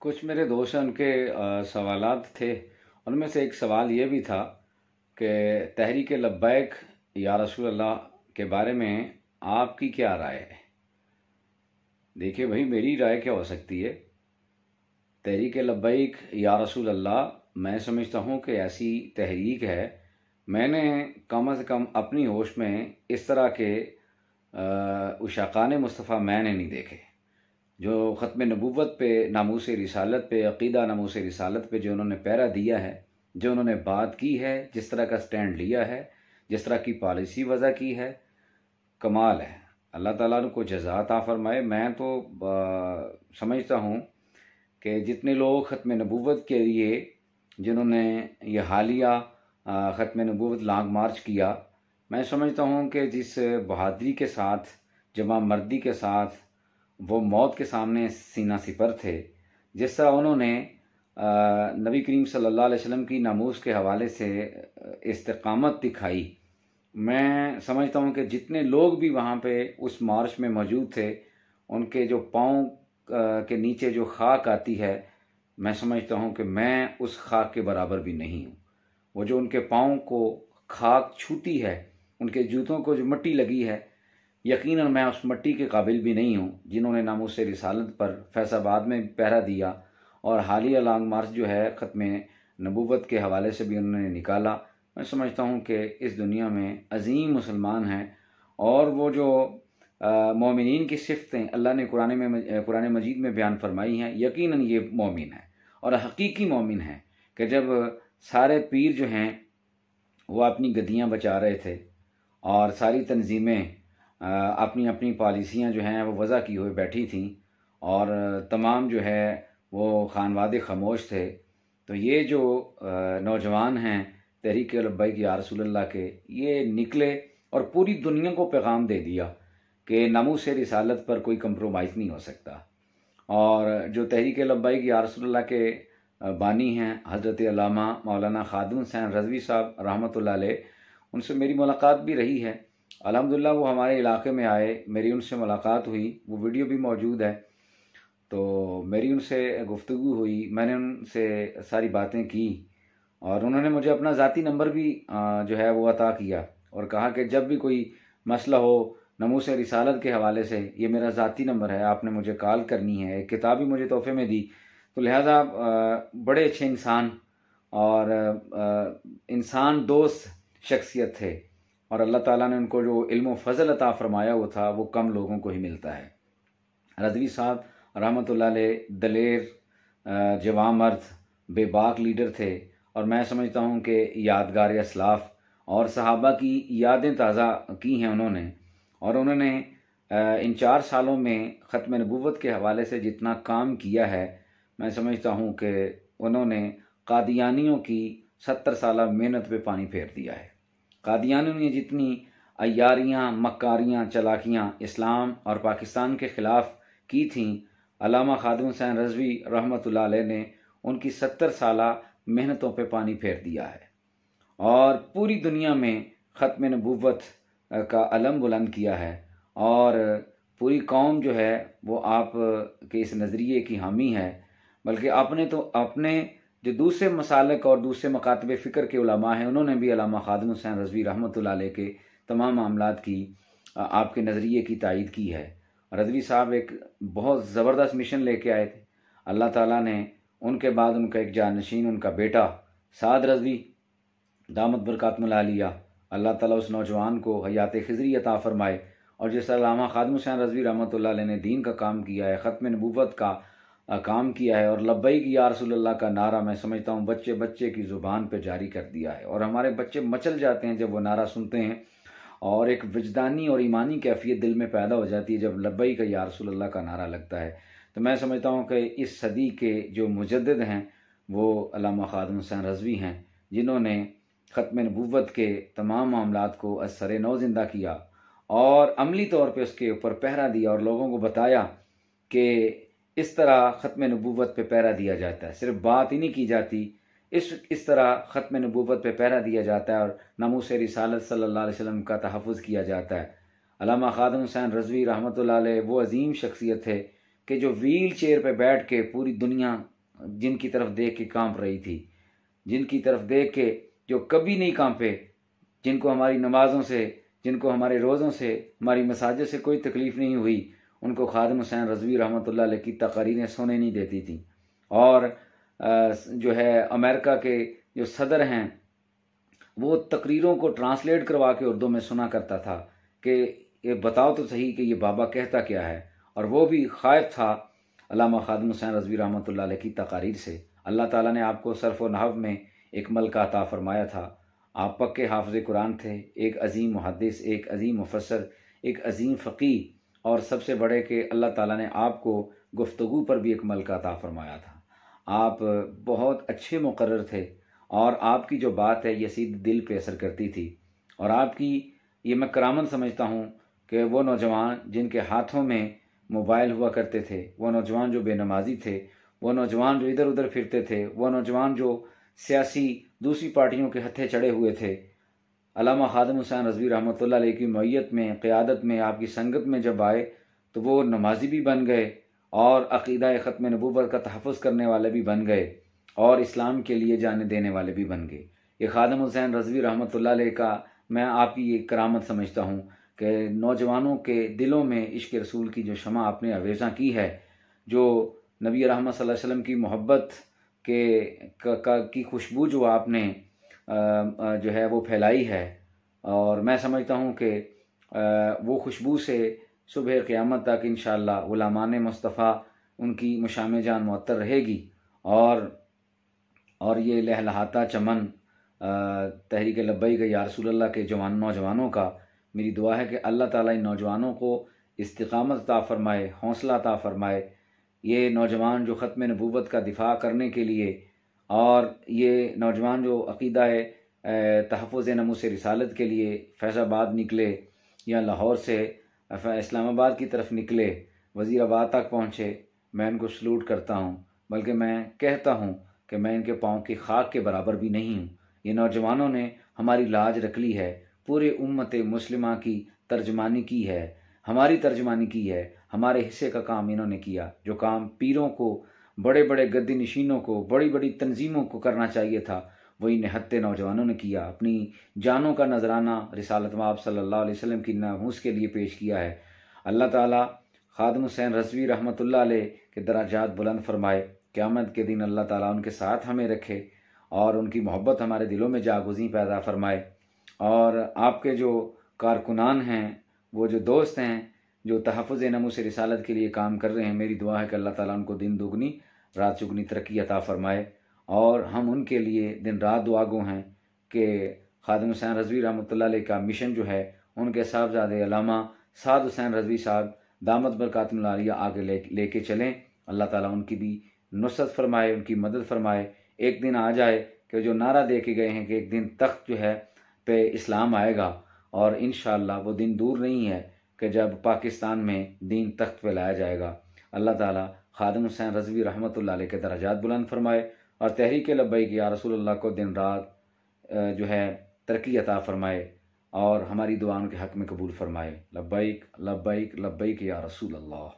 کچھ میرے دوست ہیں، ان کے سوالات تھے۔ ان میں سے ایک سوال یہ بھی تھا کہ تحریک لبیک یا رسول اللہ کے بارے میں آپ کی کیا رائے ہے؟ دیکھیے بھائی، میری رائے کیا ہو سکتی ہے؟ تحریک لبیک یا رسول اللہ میں سمجھتا ہوں کہ ایسی تحریک ہے، میں نے کم از کم اپنی ہوش میں اس طرح کے اشاقان مصطفیٰ میں نے نہیں دیکھے جو ختم نبوت پہ، ناموس رسالت پہ، عقیدہ ناموس رسالت پہ جو انہوں نے پہرا دیا ہے، جو انہوں نے بات کی ہے، جس طرح کا سٹینڈ لیا ہے، جس طرح کی پالیسی وضع کی ہے، کمال ہے۔ اللہ تعالیٰ ان کو جزا عطا فرمائے۔ میں تو سمجھتا ہوں کہ جتنے لوگ ختم نبوت کے لیے جنہوں نے یہ حالیہ ختم نبوت لانگ مارچ کیا، میں سمجھتا ہوں کہ جس بہادری کے ساتھ، جمع مردی کے ساتھ وہ موت کے سامنے سینہ سپر تھے، جس طرح انہوں نے نبی کریم صلی اللہ علیہ وسلم کی ناموس کے حوالے سے استقامت دکھائی، میں سمجھتا ہوں کہ جتنے لوگ بھی وہاں پہ اس مارچ میں موجود تھے، ان کے جو پاؤں کے نیچے جو خاک آتی ہے، میں سمجھتا ہوں کہ میں اس خاک کے برابر بھی نہیں ہوں۔ وہ جو ان کے پاؤں کو خاک چھوتی ہے، ان کے جوتوں کو جو مٹی لگی ہے، یقیناً میں اس مٹی کے قابل بھی نہیں ہوں جنہوں نے ناموس رسالت پر فیصل آباد میں پہرا دیا، اور حالیہ لانگ مارچ جو ہے ختم نبوت کے حوالے سے بھی انہوں نے نکالا۔ میں سمجھتا ہوں کہ اس دنیا میں عظیم مسلمان ہیں، اور وہ جو مومنین کی صفتیں اللہ نے قرآن مجید میں بیان فرمائی ہیں، یقیناً یہ مومن ہے اور حقیقی مومن ہے کہ جب سارے پیر جو ہیں وہ اپنی گدیاں بچا رہے تھے اور ساری تنظیمیں اپنی اپنی پالیسیاں جو ہیں وہ وضع کی ہوئے بیٹھی تھیں، اور تمام جو ہے وہ خانوادے خاموش تھے، تو یہ جو نوجوان ہیں تحریک لبیک یا رسول اللہ کے، یہ نکلے اور پوری دنیا کو پیغام دے دیا کہ ناموس رسالت پر کوئی کمپرومائز نہیں ہو سکتا۔ اور جو تحریک لبیک یا رسول اللہ کے بانی ہیں حضرت علامہ مولانا خادم حسین رضوی صاحب رحمۃ اللہ علیہ، ان سے میری ملاقات بھی رہی ہے۔ الحمدللہ وہ ہمارے علاقے میں آئے، میری ان سے ملاقات ہوئی، وہ ویڈیو بھی موجود ہے، تو میری ان سے گفتگو ہوئی، میں نے ان سے ساری باتیں کی، اور انہوں نے مجھے اپنا ذاتی نمبر بھی جو ہے وہ عطا کیا، اور کہا کہ جب بھی کوئی مسئلہ ہو ناموس رسالت کے حوالے سے، یہ میرا ذاتی نمبر ہے، آپ نے مجھے کال کرنی ہے۔ ایک کتاب بھی مجھے تحفے میں دی، تو لہٰذا بڑے اچھے انسان اور انسان دوست شخصیت تھے، اور اللہ تعالیٰ نے ان کو جو علم و فضل عطا فرمایا ہوا تھا وہ کم لوگوں کو ہی ملتا ہے۔ رضوی صاحب رحمۃ اللہ علیہ دلیر، جوان مرد، بے باک لیڈر تھے، اور میں سمجھتا ہوں کہ یادگار اسلاف اور صحابہ کی یادیں تازہ کی ہیں انہوں نے، اور انہوں نے ان 4 سالوں میں ختم نبوت کے حوالے سے جتنا کام کیا ہے، میں سمجھتا ہوں کہ انہوں نے قادیانیوں کی 70 سالہ محنت پہ پانی پھیر دیا ہے۔ قادیانیوں نے جتنی عیاریاں، مکاریاں، چلاکیاں اسلام اور پاکستان کے خلاف کی تھیں، علامہ خادم حسین رضوی رحمۃ اللہ علیہ نے ان کی 70 سالہ محنتوں پہ پانی پھیر دیا ہے، اور پوری دنیا میں ختم نبوت کا علم بلند کیا ہے، اور پوری قوم جو ہے وہ آپ کے اس نظریے کی حامی ہے، بلکہ اپنے جو دوسرے مسالک اور دوسرے مکاتب فکر کے علماء ہیں، انہوں نے بھی علامہ خادم حسین رضوی رحمۃ اللہ علیہ کے تمام معاملات کی، آپ کے نظریے کی تائید کی ہے۔ رضوی صاحب ایک بہت زبردست مشن لے کے آئے تھے، اللہ تعالیٰ نے ان کے بعد ان کا ایک جانشین، ان کا بیٹا سعد رضوی دامت برکاتہم العالیہ، اللہ تعالیٰ اس نوجوان کو حیات خضری عطا فرمائے، اور جس علامہ خادم حسین رضوی رحمۃ اللہ علیہ نے دین کا کام کیا ہے، ختم نبوت کا کام کیا ہے، اور لبیک یا رسول اللہ کا نعرہ میں سمجھتا ہوں بچے بچے کی زبان پہ جاری کر دیا ہے، اور ہمارے بچے مچل جاتے ہیں جب وہ نعرہ سنتے ہیں، اور ایک وجدانی اور ایمانی کیفیت دل میں پیدا ہو جاتی ہے جب لبیک یا رسول اللہ کا نعرہ لگتا ہے۔ تو میں سمجھتا ہوں کہ اس صدی کے جو مجدد ہیں وہ علامہ خادم حسین رضوی ہیں، جنہوں نے ختم نبوت کے تمام معاملات کو از سر نو زندہ کیا، اور عملی طور پہ اس کے اوپر پہرا دیا، اور لوگوں کو بتایا کہ اس طرح ختم نبوت پہ پہرا دیا جاتا ہے، صرف بات ہی نہیں کی جاتی، اس طرح ختم نبوت پہ پہرا دیا جاتا ہے، اور ناموس رسالت صلی اللہ علیہ وسلم کا تحفظ کیا جاتا ہے۔ علامہ خادم حسین رضوی رحمۃ اللہ علیہ وہ عظیم شخصیت ہے کہ جو ویل چیئر پہ بیٹھ کے پوری دنیا جن کی طرف دیکھ کے کانپ رہی تھی، جن کی طرف دیکھ کے جو کبھی نہیں کانپے، جن کو ہماری نمازوں سے، جن کو ہمارے روزوں سے، ہماری مساجد سے کوئی تکلیف نہیں ہوئی، ان کو خادم حسین رضوی رحمۃ اللہ علیہ کی تقاریریں سونے نہیں دیتی تھیں۔ اور جو ہے امریکہ کے جو صدر ہیں وہ تقریروں کو ٹرانسلیٹ کروا کے اردو میں سنا کرتا تھا کہ یہ بتاؤ تو صحیح کہ یہ بابا کہتا کیا ہے، اور وہ بھی خائف تھا علامہ خادم حسین رضوی رحمۃ اللہ علیہ کی تقاریر سے۔ اللہ تعالیٰ نے آپ کو صرف و نحو میں ایک ملکہ عطا فرمایا تھا، آپ پکے حافظ قرآن تھے، ایک عظیم محدث، ایک عظیم مفسر، ایک عظیم فقیہ، اور سب سے بڑے کہ اللہ تعالیٰ نے آپ کو گفتگو پر بھی ایک ملکہ عطا فرمایا تھا۔ آپ بہت اچھے مقرر تھے، اور آپ کی جو بات ہے یہ سیدھے دل پہ اثر کرتی تھی۔ اور آپ کی یہ میں کرامت سمجھتا ہوں کہ وہ نوجوان جن کے ہاتھوں میں موبائل ہوا کرتے تھے، وہ نوجوان جو بے نمازی تھے، وہ نوجوان جو ادھر ادھر پھرتے تھے، وہ نوجوان جو سیاسی دوسری پارٹیوں کے ہتھے چڑھے ہوئے تھے، علامہ خادم حسین رضوی رحمۃ اللہ علیہ کی معیت میں، قیادت میں، آپ کی سنگت میں جب آئے تو وہ نمازی بھی بن گئے، اور عقیدہ ختم نبوت کا تحفظ کرنے والے بھی بن گئے، اور اسلام کے لیے جانے دینے والے بھی بن گئے۔ یہ خادم حسین رضوی رحمۃ اللہ علیہ کا میں آپ کی یہ کرامت سمجھتا ہوں کہ نوجوانوں کے دلوں میں عشق رسول کی جو شمع آپ نے آویزاں کی ہے، جو نبی رحمت صلی اللہ علیہ وسلم کی محبت کی خوشبو جو آپ نے جو ہے وہ پھیلائی ہے، اور میں سمجھتا ہوں کہ وہ خوشبو سے صبح قیامت تک انشاءاللہ غلامان مصطفیٰ ان کی مشام جان معطر رہے گی، اور یہ لہلہاتا چمن تحریک لبیک یا رسول اللہ کے نوجوانوں کا میری دعا ہے کہ اللہ تعالیٰ ان نوجوانوں کو استقامت عطا فرمائے، حوصلہ عطا فرمائے۔ یہ نوجوان جو ختم نبوت کا دفاع کرنے کے لیے، اور یہ نوجوان جو عقیدہ تحفظ ناموس رسالت کے لیے فیض آباد نکلے یا لاہور سے اسلام آباد کی طرف نکلے، وزیر آباد تک پہنچے، میں ان کو سلوٹ کرتا ہوں، بلکہ میں کہتا ہوں کہ میں ان کے پاؤں کی خاک کے برابر بھی نہیں ہوں۔ یہ نوجوانوں نے ہماری لاج رکھ لی ہے، پورے امت مسلمہ کی ترجمانی کی ہے، ہماری ترجمانی کی ہے، ہمارے حصے کا کام انہوں نے کیا، جو کام پیروں کو، بڑے بڑے گدی نشینوں کو، بڑی بڑی تنظیموں کو کرنا چاہیے تھا، وہی نہتے نوجوانوں نے کیا، اپنی جانوں کا نذرانہ رسالت مآب صلی اللہ علیہ وسلم کی ناموس کے لیے پیش کیا ہے۔ اللہ تعالیٰ خادم حسین رضوی رحمۃ اللہ علیہ کے درجات بلند فرمائے، قیامت کے دن اللہ تعالیٰ ان کے ساتھ ہمیں رکھے، اور ان کی محبت ہمارے دلوں میں جاگزیں پیدا فرمائے۔ اور آپ کے جو کارکنان ہیں، وہ جو دوست ہیں جو تحفظ ناموس رسالت کے لیے کام کر رہے ہیں، میری دعا ہے کہ اللہ تعالیٰ ان کو دن دگنی رات چگنی ترقی عطا فرمائے، اور ہم ان کے لیے دن رات دعا گو ہیں کہ خادم حسین رضوی رحمۃ اللہ علیہ کا مشن جو ہے ان کے صاحبزادے علامہ سعد حسین رضوی صاحب دامت برکاتہم العالیہ آگے لے کے چلیں۔ اللہ تعالیٰ ان کی بھی نصرت فرمائے، ان کی مدد فرمائے۔ ایک دن آ جائے کہ جو نعرہ دے کے گئے ہیں کہ ایک دن تخت جو ہے پہ اسلام آئے گا، اور انشاءاللہ وہ دن دور نہیں ہے کہ جب پاکستان میں دین تخت پہ لایا جائے گا۔ اللہ تعالیٰ خادم حسین رضوی رحمۃ اللہ علیہ کے درجات بلند فرمائے، اور تحریک لبیک یا رسول اللہ کو دن رات جو ہے ترقی عطا فرمائے، اور ہماری دعاؤں کے حق میں قبول فرمائے۔ لبیک لبیک لبیک یا رسول اللہ۔